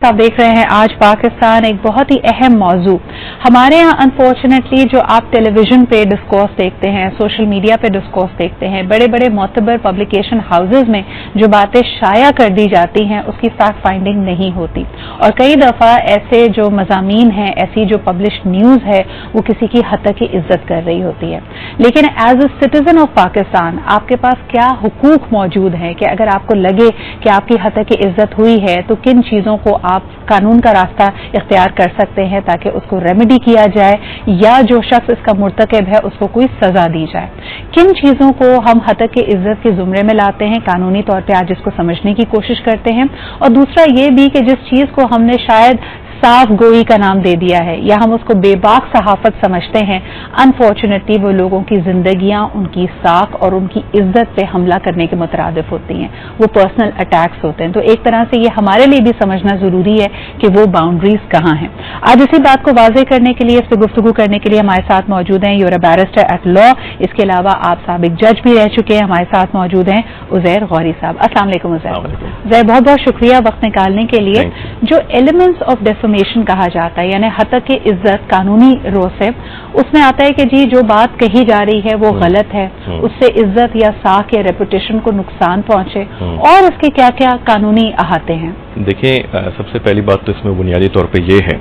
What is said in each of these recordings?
आप देख रहे हैं आज पाकिस्तान, एक बहुत ही अहम मौजू। हमारे यहाँ अनफॉर्चुनेटली जो आप टेलीविजन पे डिस्कोर्स देखते हैं, सोशल मीडिया पे डिस्कोर्स देखते हैं, बड़े बड़े मोतबर पब्लिकेशन हाउसेज में जो बातें शाया कर दी जाती हैं उसकी फैक्ट फाइंडिंग नहीं होती, और कई दफ़ा ऐसे जो मज़ामीन हैं, ऐसी जो पब्लिश न्यूज़ है वो किसी की हद तक की इज्जत कर रही होती है। लेकिन as a citizen of Pakistan आपके पास क्या हुकूक मौजूद हैं कि अगर आपको लगे कि आपकी हद तक की इज्जत हुई है तो किन चीज़ों को आप कानून का रास्ता इख्तियार कर सकते हैं ताकि उसको रेमेडी किया जाए, या जो शख्स इसका मुर्तकिब है उसको कोई सजा दी जाए। किन चीज़ों को हम हद तक की इज्जत के जुमरे में लाते हैं, कानूनी तौर पर आज इसको समझने की कोशिश करते हैं। और दूसरा ये भी कि जिस चीज़ को हमने शायद साफ गोई का नाम दे दिया है या हम उसको बेबाक सहाफत समझते हैं, अनफॉर्चुनेटली वो लोगों की जिंदगियां, उनकी साख और उनकी इज्जत पे हमला करने के मुतरादिफ होती हैं, वो पर्सनल अटैक्स होते हैं। तो एक तरह से ये हमारे लिए भी समझना जरूरी है कि वो बाउंड्रीज कहाँ हैं। आज इसी बात को वाज़ेह करने के लिए, इस पर गुफ्तगू करने के लिए हमारे साथ मौजूद हैं यूर बैरिस्टर एट लॉ, इसके अलावा आप साबिक जज भी रह चुके हैं। हमारे साथ मौजूद हैं उज़ैर गौरी साहब। अस्सलाम वालेकुम उज़ैर, बहुत बहुत शुक्रिया वक्त निकालने के लिए। जो एलिमेंट्स ऑफ डेफेमेशन कहा जाता है, यानी हद तक की इज्जत कानूनी रो से, उसमें आता है कि जी जो बात कही जा रही है वो गलत है, उससे इज्जत या साख या रेपुटेशन को नुकसान पहुंचे, और उसके क्या क्या कानूनी अहाते हैं। देखिए, सबसे पहली बात तो इसमें बुनियादी तौर पे ये है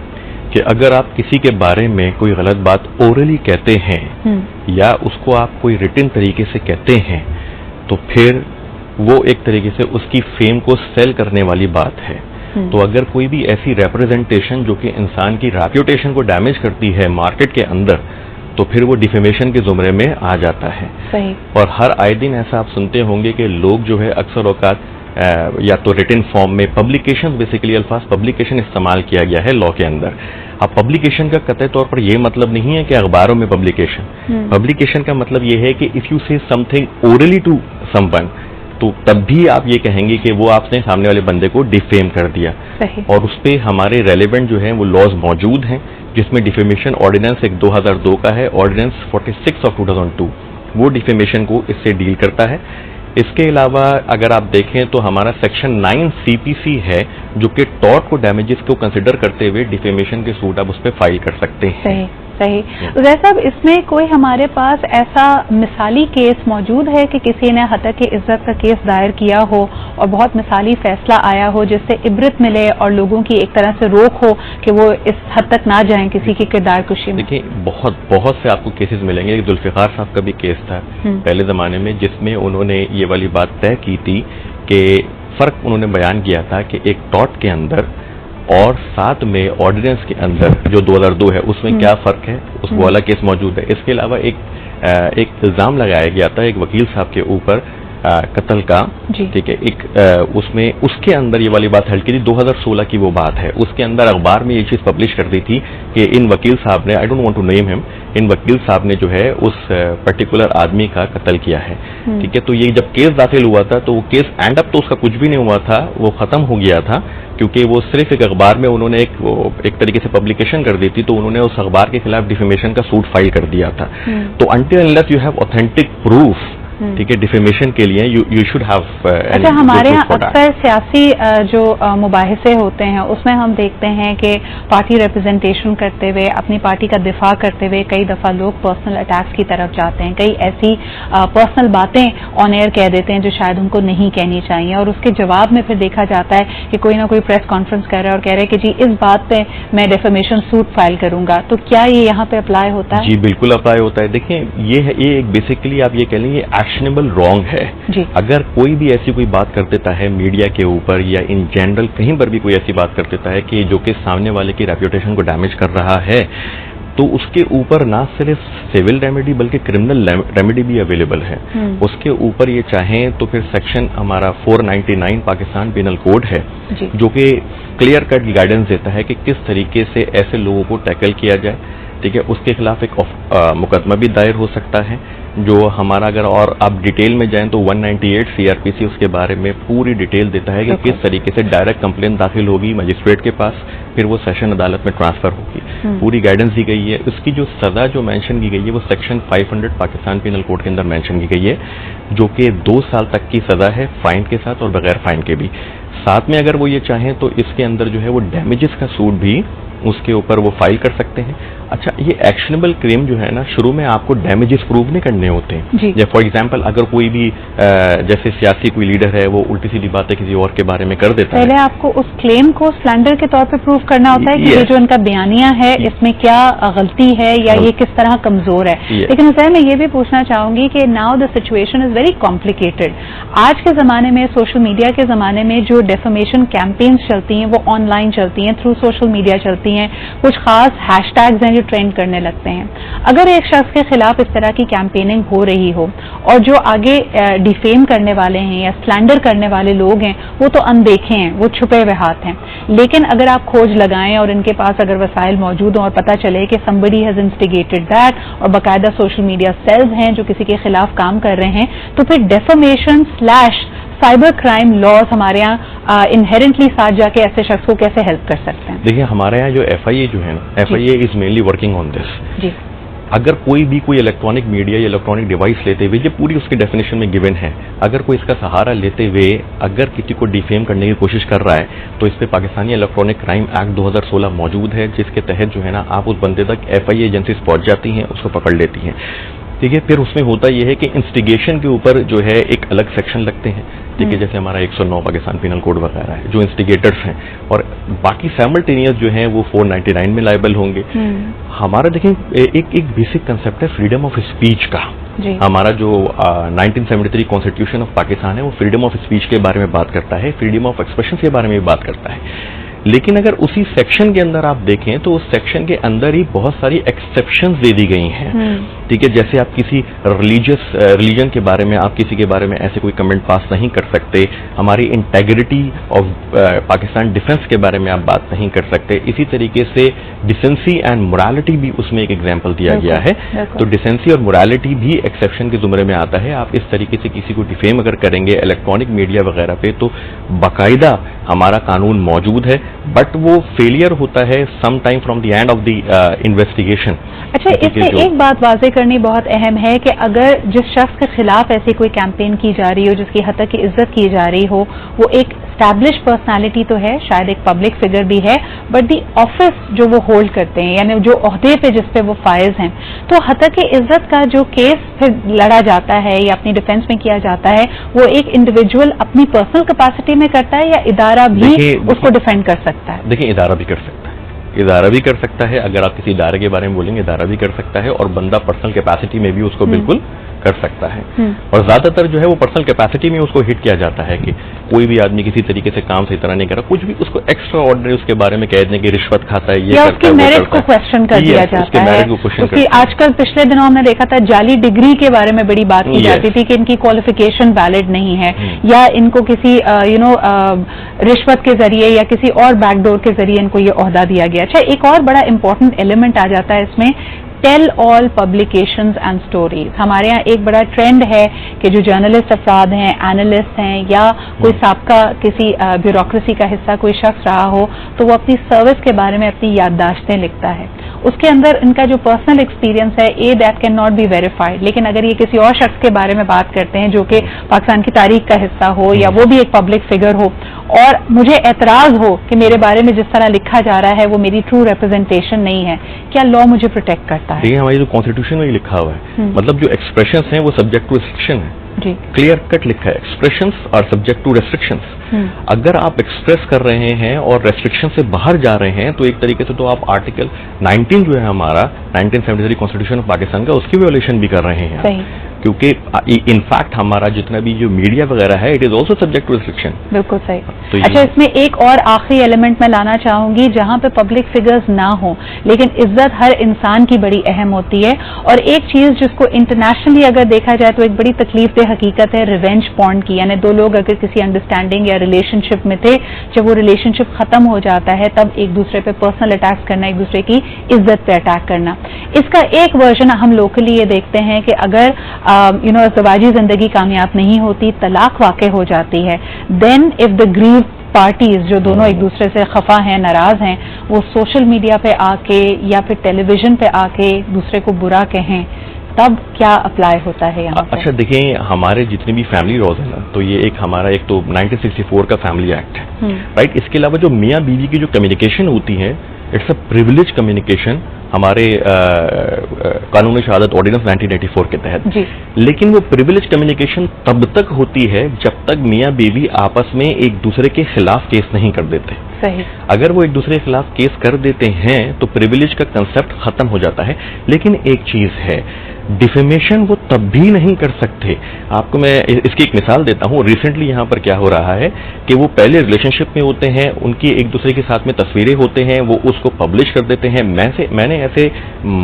कि अगर आप किसी के बारे में कोई गलत बात ओरली कहते हैं या उसको आप कोई रिटन तरीके से कहते हैं तो फिर वो एक तरीके से उसकी फेम को सेल करने वाली बात है। तो अगर कोई भी ऐसी रिप्रेजेंटेशन जो कि इंसान की रेप्यूटेशन को डैमेज करती है मार्केट के अंदर, तो फिर वो डिफेमेशन के जुमरे में आ जाता है। सही। और हर आए दिन ऐसा आप सुनते होंगे कि लोग जो है अक्सर औकात या तो रिटन फॉर्म में पब्लिकेशन, बेसिकली अल्फाज पब्लिकेशन इस्तेमाल किया गया है लॉ के अंदर। अब पब्लिकेशन का कतई तौर पर यह मतलब नहीं है कि अखबारों में पब्लिकेशन का मतलब यह है कि if you say something orally to someone, तो तब भी आप ये कहेंगे कि वो आपने सामने वाले बंदे को डिफेम कर दिया। और उस पर हमारे रेलेवेंट जो है वो लॉज मौजूद हैं, जिसमें डिफेमेशन ऑर्डिनेंस एक 2002 का है, ऑर्डिनेंस 46 ऑफ 2002, वो डिफेमेशन को इससे डील करता है। इसके अलावा अगर आप देखें तो हमारा सेक्शन 9 CPC है जो कि टॉर्ट को डैमेजेस को कंसिडर करते हुए डिफेमेशन के सूट आप उस पर फाइल कर सकते हैं। सही। उज़ैर साहब, इसमें कोई हमारे पास ऐसा मिसाली केस मौजूद है कि किसी ने हद तक की इज्जत का केस दायर किया हो और बहुत मिसाली फैसला आया हो जिससे इबरत मिले और लोगों की एक तरह से रोक हो कि वो इस हद तक ना जाएं किसी की किरदार कुशी में? देखिए, बहुत से आपको केसेस मिलेंगे। जुल्फिकार साहब का भी केस था पहले जमाने में, जिसमें उन्होंने ये वाली बात तय की थी कि फर्क उन्होंने बयान किया था कि एक टॉट के अंदर और साथ में ऑर्डिनेंस के अंदर जो 2002 है उसमें क्या फर्क है, उसको वाला केस मौजूद है। इसके अलावा एक इल्जाम लगाया गया था एक वकील साहब के ऊपर कत्ल का, ठीक है। उसमें उसके अंदर ये वाली बात हल की थी, 2016 की वो बात है। उसके अंदर अखबार में ये चीज पब्लिश कर दी थी कि इन वकील साहब ने, I don't want to name him, इन वकील साहब ने जो है उस पर्टिकुलर आदमी का कत्ल किया है, ठीक है। तो ये जब केस दाखिल हुआ था तो वो केस एंड अप तो उसका कुछ भी नहीं हुआ था, वो खत्म हो गया था, क्योंकि वो सिर्फ एक अखबार में उन्होंने एक तरीके से पब्लिकेशन कर दी थी, तो उन्होंने उस अखबार के खिलाफ डिफेमेशन का सूट फाइल कर दिया था। तो until unless you have authentic proof, ठीक है, डिफेमेशन के लिए यू शुड हैव। अच्छा, हमारे यहाँ अक्सर सियासी जो मुबाहिसे होते हैं उसमें हम देखते हैं कि पार्टी रिप्रेजेंटेशन करते हुए, अपनी पार्टी का दिफा करते हुए कई दफ़ा लोग पर्सनल अटैक्स की तरफ जाते हैं, कई ऐसी पर्सनल बातें ऑन एयर कह देते हैं जो शायद उनको नहीं कहनी चाहिए, और उसके जवाब में फिर देखा जाता है कि कोई ना कोई प्रेस कॉन्फ्रेंस कर रहा है और कह रहे हैं कि जी इस बात पे मैं डिफेमेशन सूट फाइल करूंगा। तो क्या ये यहाँ पे अप्लाई होता है? जी बिल्कुल अप्लाई होता है। देखिए, ये एक बेसिकली आप ये कह लेंगे एक्शनेबल रॉन्ग है। अगर कोई भी ऐसी कोई बात कर देता है मीडिया के ऊपर या इन जनरल कहीं पर भी कोई ऐसी बात कर देता है कि जो कि सामने वाले की रेप्यूटेशन को डैमेज कर रहा है, तो उसके ऊपर ना सिर्फ सिविल रेमेडी बल्कि क्रिमिनल रेमेडी भी अवेलेबल है। उसके ऊपर ये चाहें तो फिर सेक्शन हमारा 499 पाकिस्तान पेनल कोड है जो कि क्लियर कट गाइडेंस देता है कि किस तरीके से ऐसे लोगों को टैकल किया जाए, ठीक है। उसके खिलाफ एक मुकदमा भी दायर हो सकता है जो हमारा, अगर और आप डिटेल में जाएं तो 198 CRPC उसके बारे में पूरी डिटेल देता है कि किस तरीके से डायरेक्ट कंप्लेंट दाखिल होगी मजिस्ट्रेट के पास, फिर वो सेशन अदालत में ट्रांसफर होगी, पूरी गाइडेंस दी गई है। उसकी जो सजा जो मेंशन की गई है वो सेक्शन 500 पाकिस्तान पेनल कोड के अंदर मेंशन की गई है, जो कि 2 साल तक की सजा है फाइन के साथ और बगैर फाइन के भी। साथ में अगर वो ये चाहें तो इसके अंदर जो है वो डैमेजेस का सूट भी उसके ऊपर वो फाइल कर सकते हैं। अच्छा, ये एक्शनेबल क्लेम जो है ना, शुरू में आपको डैमेजेस प्रूव नहीं करने होते हैं। या फॉर एग्जांपल अगर कोई भी जैसे सियासी कोई लीडर है वो उल्टी सीधी बातें किसी और के बारे में कर देता है, पहले आपको उस क्लेम को स्लैंडर के तौर पे प्रूव करना होता है कि ये जो इनका बयानिया है इसमें क्या गलती है या ये किस तरह कमजोर है। लेकिन सर मैं ये भी पूछना चाहूंगी कि now the situation is very complicated. आज के जमाने में, सोशल मीडिया के जमाने में जो डेफेमेशन कैंपेन्स चलती हैं वो ऑनलाइन चलती हैं, थ्रू सोशल मीडिया चलती हैं, कुछ खास हैशटैग्स हैं जो ट्रेंड करने लगते हैं। अगर एक शख्स के खिलाफ इस तरह की कैंपेनिंग हो रही हो और जो आगे डिफेम करने वाले हैं या स्लैंडर करने वाले लोग हैं वो तो अनदेखे हैं, वो छुपे हुए हाथ हैं, लेकिन अगर आप खोज लगाएं और इनके पास अगर वसाइल मौजूद हों और पता चले कि somebody has instigated that और बाकायदा सोशल मीडिया सेल्स हैं जो किसी के खिलाफ काम कर रहे हैं, तो फिर डेफेमेशन / साइबर क्राइम लॉज हमारे यहाँ इनहेरेंटली साथ जाके ऐसे शख्स को कैसे हेल्प कर सकते हैं? देखिए, हमारे यहाँ जो FIA जो है ना, FIA is mainly working on this. जी, अगर कोई भी कोई इलेक्ट्रॉनिक मीडिया या इलेक्ट्रॉनिक डिवाइस लेते हुए, ये पूरी उसकी डेफिनेशन में गिवन है, अगर कोई इसका सहारा लेते हुए अगर किसी को डिफेम करने की कोशिश कर रहा है तो इस पर पाकिस्तानी इलेक्ट्रॉनिक क्राइम एक्ट 2016 मौजूद है, जिसके तहत जो है ना आप उस बंदे तक FIA एजेंसीज पहुंच जाती हैं, उसको पकड़ लेती हैं। ठीक है, फिर उसमें होता यह है कि इंस्टिगेशन के ऊपर जो है एक अलग सेक्शन लगते हैं। ठीक है, जैसे हमारा 109 पाकिस्तान पिनल कोड वगैरह है, जो इंस्टिगेटर्स हैं, और बाकी साइमल्टेनियस जो हैं वो 499 में लायबल होंगे। हमारा देखें एक बेसिक कंसेप्ट है फ्रीडम ऑफ स्पीच का। हमारा जो 1973 कॉन्स्टिट्यूशन ऑफ पाकिस्तान है वो फ्रीडम ऑफ स्पीच के बारे में बात करता है, फ्रीडम ऑफ एक्सप्रेशन के बारे में भी बात करता है। लेकिन अगर उसी सेक्शन के अंदर आप देखें तो उस सेक्शन के अंदर ही बहुत सारी एक्सेप्शंस दे दी गई हैं। ठीक है, जैसे आप किसी रिलीजन के बारे में, आप किसी के बारे में ऐसे कोई कमेंट पास नहीं कर सकते, हमारी इंटेग्रिटी ऑफ पाकिस्तान डिफेंस के बारे में आप बात नहीं कर सकते। इसी तरीके से डिसेंसी एंड मोरालिटी भी उसमें एक एग्जाम्पल दिया गया है। तो डिसेंसी और मोरालिटी भी एक्सेप्शन के जुमरे में आता है। आप इस तरीके से किसी को डिफेम अगर करेंगे इलेक्ट्रॉनिक मीडिया वगैरह पे तो बाकायदा हमारा कानून मौजूद है, बट वो फेलियर होता है some time from the end of the investigation. अच्छा, इसमें एक बात वाज़ेह करनी बहुत अहम है कि अगर जिस शख्स के खिलाफ ऐसी कोई कैंपेन की जा रही हो, जिसकी हद तक की इज्जत की जा रही हो, वो एक एस्टैब्लिश पर्सनालिटी तो है, शायद एक पब्लिक फिगर भी है, बट दी ऑफिस जो वो होल्ड करते हैं, यानी जो ओहदे पे जिस पे वो फायज हैं, तो हद तक की इज्जत का जो केस फिर लड़ा जाता है या अपनी डिफेंस में किया जाता है, वो एक इंडिविजुअल अपनी पर्सनल कैपेसिटी में करता है या इदारा भी उसको डिफेंड कर सकता है? देखिए, इदारा भी कर सकता है, इदारा भी कर सकता है। अगर आप किसी इदारे के बारे में बोलेंगे, इदारा भी कर सकता है, और बंदा पर्सनल कैपेसिटी में भी उसको बिल्कुल कर सकता है। और ज्यादातर जो है वो पर्सनल कैपेसिटी में उसको हिट किया जाता है कि कोई भी आदमी किसी तरीके से काम सही तरह नहीं कर रहा, कुछ भी उसको एक्स्ट्रा ऑर्डिनरी उसके बारे में कह दें कि रिश्वत खाता है, ये करता है, उसकी मेरिट को क्वेश्चन कर दिया जाता है। आजकल पिछले दिनों हमने देखा था जाली डिग्री के बारे में बड़ी बात की जाती थी कि इनकी क्वालिफिकेशन वैलिड नहीं है, या इनको किसी रिश्वत के जरिए या किसी और बैकडोर के जरिए इनको ये ओहदा दिया गया। अच्छा, एक और बड़ा इंपॉर्टेंट एलिमेंट आ जाता है इसमें, tell all publications and stories. हमारे यहाँ एक बड़ा ट्रेंड है कि जो जर्नलिस्ट अफराद हैं, एनालिस्ट हैं, या कोई साबका किसी ब्यूरोक्रेसी का हिस्सा कोई शख्स रहा हो, तो वो अपनी सर्विस के बारे में अपनी याददाश्तें लिखता है। उसके अंदर इनका जो पर्सनल एक्सपीरियंस है, that can not be verified. लेकिन अगर ये किसी और शख्स के बारे में बात करते हैं जो कि पाकिस्तान की तारीख का हिस्सा हो या वो भी एक पब्लिक फिगर हो, और मुझे एतराज हो कि मेरे बारे में जिस तरह लिखा जा रहा है वो मेरी ट्रू रिप्रेजेंटेशन नहीं है, क्या लॉ मुझे प्रोटेक्ट करता है? देखिए, हमारी जो कॉन्स्टिट्यूशन में लिखा हुआ है, मतलब जो एक्सप्रेशंस हैं वो सब्जेक्ट टू रिस्ट्रिक्शन है। जी, क्लियर कट लिखा है, expressions are subject to restrictions. अगर आप एक्सप्रेस कर रहे हैं और रेस्ट्रिक्शन से बाहर जा रहे हैं तो एक तरीके से तो आप आर्टिकल 19 जो है हमारा 1973 कॉन्स्टिट्यूशन ऑफ पाकिस्तान का, उसकी वियोलेशन भी कर रहे हैं, क्योंकि इनफैक्ट हमारा जितना भी जो मीडिया वगैरह है, it is also subject to restriction. बिल्कुल सही। तो अच्छा, इसमें एक और आखिरी एलिमेंट मैं लाना चाहूंगी, जहां पे पब्लिक फिगर्स ना हो लेकिन इज्जत हर इंसान की बड़ी अहम होती है। और एक चीज जिसको इंटरनेशनली अगर देखा जाए तो एक बड़ी तकलीफदेह हकीकत है रिवेंज पॉर्न की, यानी दो लोग अगर किसी अंडरस्टैंडिंग या रिलेशनशिप में थे, जब वो रिलेशनशिप खत्म हो जाता है तब एक दूसरे पे पर्सनल अटैक करना, एक दूसरे की इज्जत पे अटैक करना। इसका एक वर्जन हम लोकली ये देखते हैं कि अगर ज़वाजी जिंदगी कामयाब नहीं होती, तलाक वाक़ हो जाती है, then if the grieved parties जो दोनों एक दूसरे से खफा हैं, नाराज हैं, वो सोशल मीडिया पे आके या फिर टेलीविजन पे आके दूसरे को बुरा कहें, تب کیا اپلائی ہوتا ہے یہاں؟ اچھا دیکھیں، ہمارے جتنے بھی فیملی لاز ہیں نا، تو یہ ایک ہمارا ایک تو 1964 کا فیملی ایکٹ ہے، رائٹ. اس کے علاوہ جو میاں بیوی کی جو کمیونیکیشن ہوتی ہے، اٹس اے پریویلیج کمیونیکیشن ہمارے قانون شہادت آرڈیننس 1984 کے تحت. لیکن وہ پریویلیج کمیونیکیشن تب تک ہوتی ہے جب تک میاں بیوی آپس میں ایک دوسرے کے خلاف کیس نہیں کر دیتے. صحیح. اگر وہ ایک دوسرے کے خلاف کیس کر دیتے ہیں تو پریویلیج کا کنسپٹ ختم ہو جاتا ہے. لیکن ایک چیز ہے، ڈیفیمیشن وہ تب بھی نہیں کر سکتے. آپ کو میں اس کی ایک مثال دیتا ہوں. ریسنٹلی یہاں پر کیا ہو رہا ہے کہ وہ پہلے ریلیشن شپ میں ہوتے ہیں، ان کی ایک دوسرے کے ساتھ میں تصویریں ہوتے ہیں، وہ اس کو پبلش کر دیتے ہیں. میں نے ایسے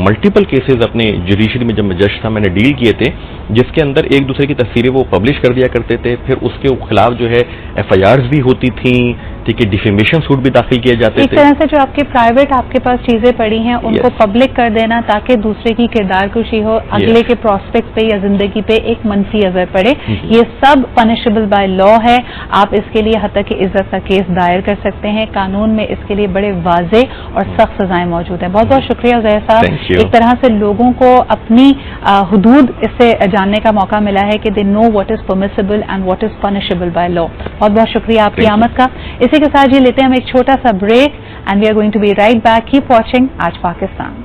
ملٹیپل کیسز اپنے جوڈیشری میں جب میں جج تھا میں نے ڈیل کیے تھے، جس کے اندر ایک دوسرے کی تصویریں وہ پبلش کر دیا کرتے تھے، پھر اس کے خلاف جو ہے FIRs بھی ہوتی تھیں، ٹھیک ہے، ڈیفیمیشن سوٹ بھی داخل کیے جاتے تھے. ایک طرح سے جو آپ کے پرائیویٹ آپ کے پاس چیزیں پڑی ہیں ان کو پبلک کر دینا تاکہ دوسرے کی کردار کشی ہو، اگلے کے پراسپیکٹ پہ یا زندگی پہ ایک منفی اثر پڑے. یہ سب پنشبل بائی لا ہے. آپ اس کے لیے حتی کہ عزت کا کیس دائر کر سکتے ہیں. قانون میں اس کے لیے بڑے واضح اور سخت سزائیں موجود ہیں. بہت بہت شکریہ عزیر صاحب. ایک طرح سے لوگوں کو اپنی حدود اس سے جاننے کا موقع ملا ہے کہ they know what is permissible and what is punishable by law. بہت بہت شکریہ آپ کی آمد کا. اسی کے ساتھ یہ لیتے ہیں ہم ایک چھوٹا سا break and we are going to be right back. Keep watching آج پاکستان.